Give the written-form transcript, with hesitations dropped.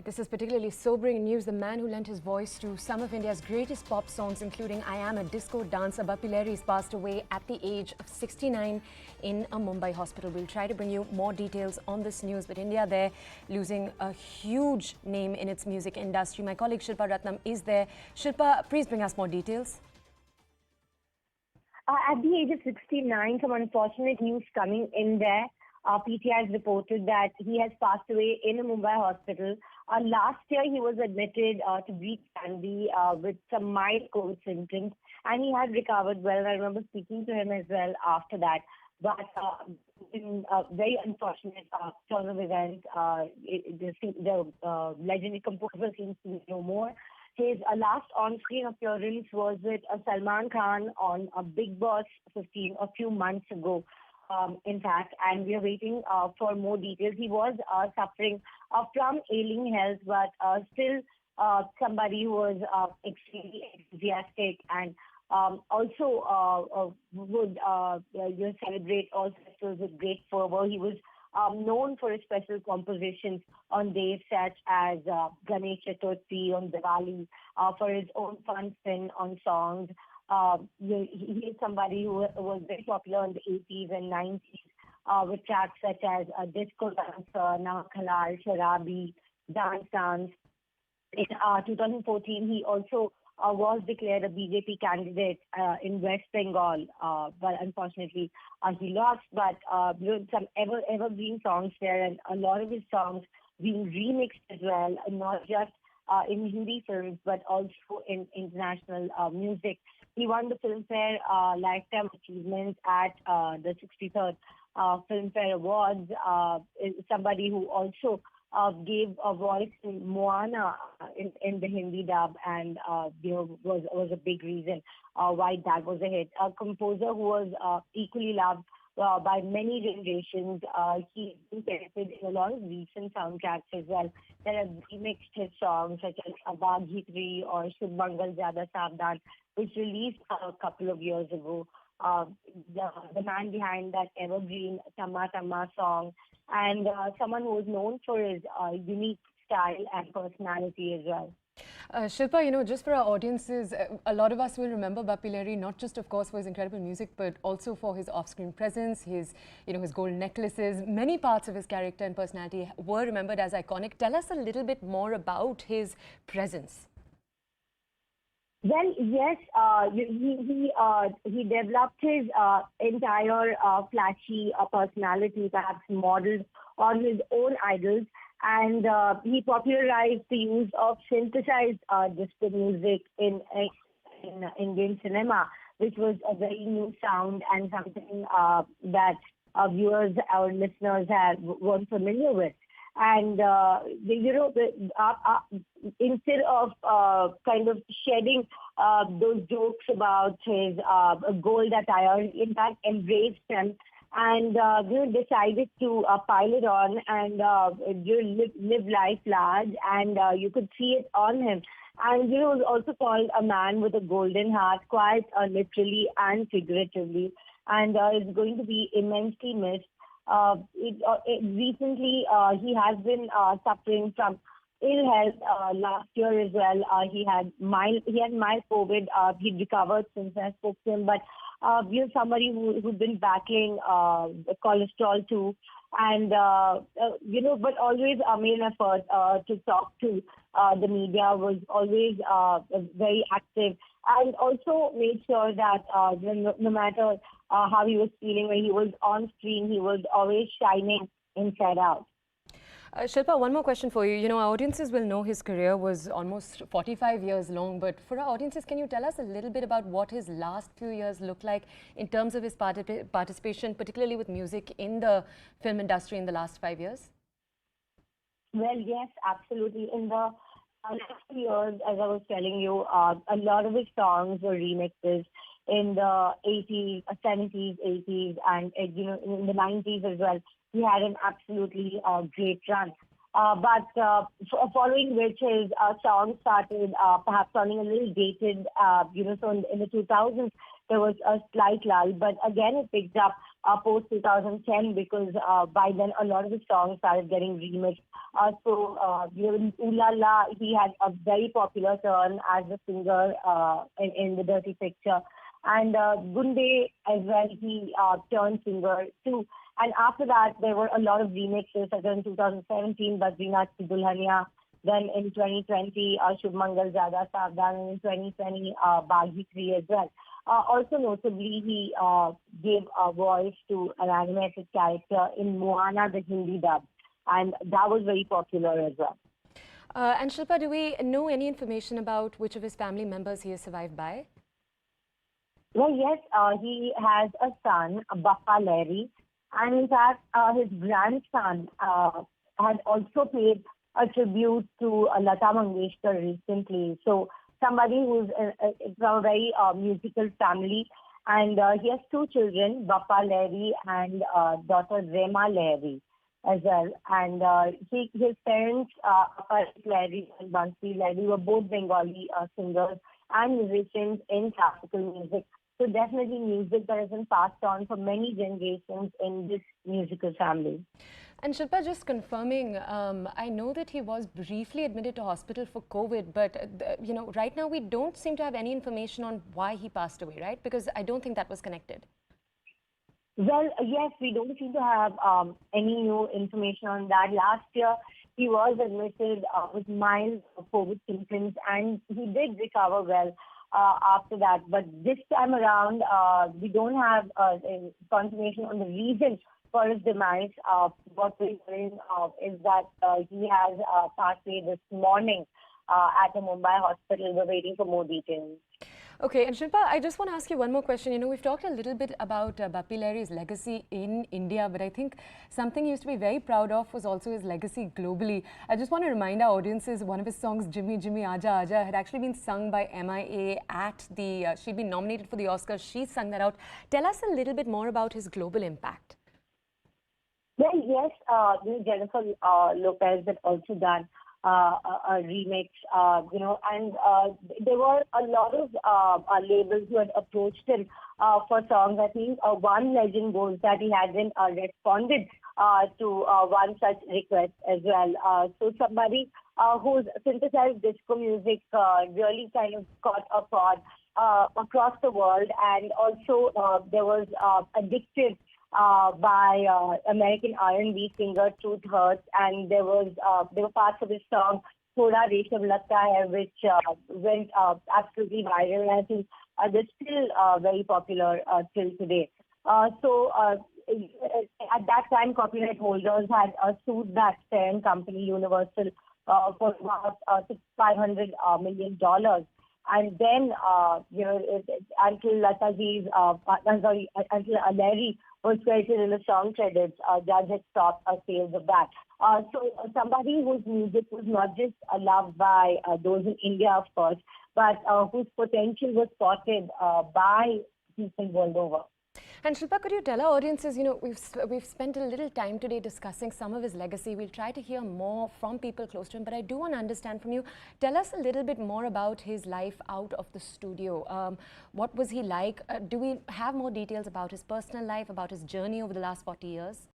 This is particularly sobering news. The man who lent his voice to some of India's greatest pop songs, including I Am a Disco Dancer, Bappi Lahiri, has passed away at the age of 69 in a Mumbai hospital. We'll try to bring you more details on this news, but India there losing a huge name in its music industry. My colleague Shilpa Ratnam is there. Shilpa, please bring us more details. At the age of 69, some unfortunate news coming in there. PTI has reported that he has passed away in a Mumbai hospital. Last year, he was admitted to breathe candy with some mild COVID symptoms, and he had recovered well. I remember speaking to him as well after that. But in a very unfortunate turn of events, the legendary composer seems to be no more. His last on-screen appearance was with Salman Khan on Big Boss 15 a few months ago. In fact, and we are waiting for more details. He was suffering from ailing health, but still somebody who was extremely enthusiastic and also would celebrate all festivals with great fervor. He was known for his special compositions on days such as Ganesh Chaturthi, on Diwali, for his own fun spin on songs. He is somebody who was very popular in the 80s and 90s with tracks such as Disco Dancer, Namak Halal, Sharabi, Dance. In 2014, he also was declared a BJP candidate in West Bengal, but unfortunately he lost. But some evergreen songs there, and a lot of his songs being remixed as well, not just in Hindi films, but also in international music. He won the Filmfare Lifetime Achievements at the 63rd Filmfare Awards. Somebody who also gave a voice to Moana in the Hindi dub, and was a big reason why that was a hit. A composer who was equally loved by many generations. He's been credited in a lot of recent soundtracks as well that have remixed his songs, such as Abag Hitri or Shubh Mangal Zyada Savdhan, which released a couple of years ago. The man behind that evergreen Tamma Tamma song, and someone who is known for his unique style and personality as well. Shilpa, just for our audiences, a lot of us will remember Bappi Lahiri not just, of course, for his incredible music, but also for his off-screen presence, his gold necklaces. Many parts of his character and personality were remembered as iconic. Tell us a little bit more about his presence. Well, yes, he developed his entire flashy personality, perhaps modeled on his own idols, and he popularized the use of synthesized disco music in Indian cinema, which was a very new sound and something that viewers, our listeners weren't familiar with. And instead of kind of shedding those jokes about his gold attire, in fact embraced them and decided to pile it on and live life large, and you could see it on him. And was also called a man with a golden heart, quite literally and figuratively, and is going to be immensely missed. Recently, he has been suffering from ill health. Last year as well, he had mild COVID. He recovered since I spoke to him, but somebody who's been battling cholesterol too, and but always made an effort to talk to the media. Was always very active, and also made sure that no matter how he was feeling, when he was on screen, he was always shining inside out. Shilpa, one more question for you. Our audiences will know his career was almost 45 years long, but for our audiences, can you tell us a little bit about what his last few years looked like in terms of his participation, particularly with music in the film industry in the last 5 years? Well, yes, absolutely. In the last few years, as I was telling you, a lot of his songs were remixes in the 80s, 70s, 80s, and in the 90s as well. He had an absolutely great run. Following which his song started perhaps sounding a little dated, so in the 2000s there was a slight lull, but again it picked up post 2010 because by then a lot of the songs started getting remixed. In Ooh La La, he had a very popular turn as a singer in the Dirty Picture. And Gunde as well, he turned singer too. And after that, there were a lot of remixes, such as in 2017, Badrinath Ki Dulhania. Then in 2020, Shubh Mangal Zyada Savdhan, and in 2020, Baghi 3 as well. Also notably, he gave a voice to an animated character in Moana, the Hindi dub. And that was very popular as well. And Shilpa, do we know any information about which of his family members he is survived by? Well, yes, he has a son, Bappi Lahiri. And in fact, his grandson had also paid a tribute to Lata Mangeshkar recently. So somebody who's from a very musical family. And he has two children, Bappi Lahiri and daughter Rema Lahiri as well. And his parents, Bappi Lahiri and Bansi Lahiri, were both Bengali singers and musicians in classical music. So definitely music that has been passed on for many generations in this musical family. And Shilpa, just confirming, I know that he was briefly admitted to hospital for COVID, but right now we don't seem to have any information on why he passed away, right? Because I don't think that was connected. Well, yes, we don't seem to have any new information on that. Last year, he was admitted with mild COVID symptoms, and he did recover well after that. But this time around, we don't have confirmation on the reason for his demise. What we're hearing is that he has passed away this morning at a Mumbai hospital. We're waiting for more details. Okay, and Shilpa, I just want to ask you one more question. We've talked a little bit about Bappi Lahiri's legacy in India, but I think something he used to be very proud of was also his legacy globally. I just want to remind our audiences, one of his songs, Jimmy Jimmy Aaja Aaja, had actually been sung by MIA at the, she'd been nominated for the Oscars. She sung that out. Tell us a little bit more about his global impact. Well, yes, Jennifer Lopez had also done a remix, and there were a lot of labels who had approached him for songs. I think one legend goes that he hadn't responded to one such request as well. So somebody whose synthesized disco music really kind of caught a chord across the world, and also there was Addicted by American R&B singer Truth Hurts, and there were parts of his song Thoda Resham Lagta Hai, which went absolutely viral, and I think they're still very popular till today. So at that time, copyright holders had sued that parent company Universal for about $500 million. And then, until until Lahiri was credited in the song credits, judge had stopped sales of that. So somebody whose music was not just loved by those in India, of course, but whose potential was spotted by people world over. And Shilpa, could you tell our audiences, we've spent a little time today discussing some of his legacy. We'll try to hear more from people close to him, but I do want to understand from you. Tell us a little bit more about his life out of the studio. What was he like? Do we have more details about his personal life, about his journey over the last 40 years?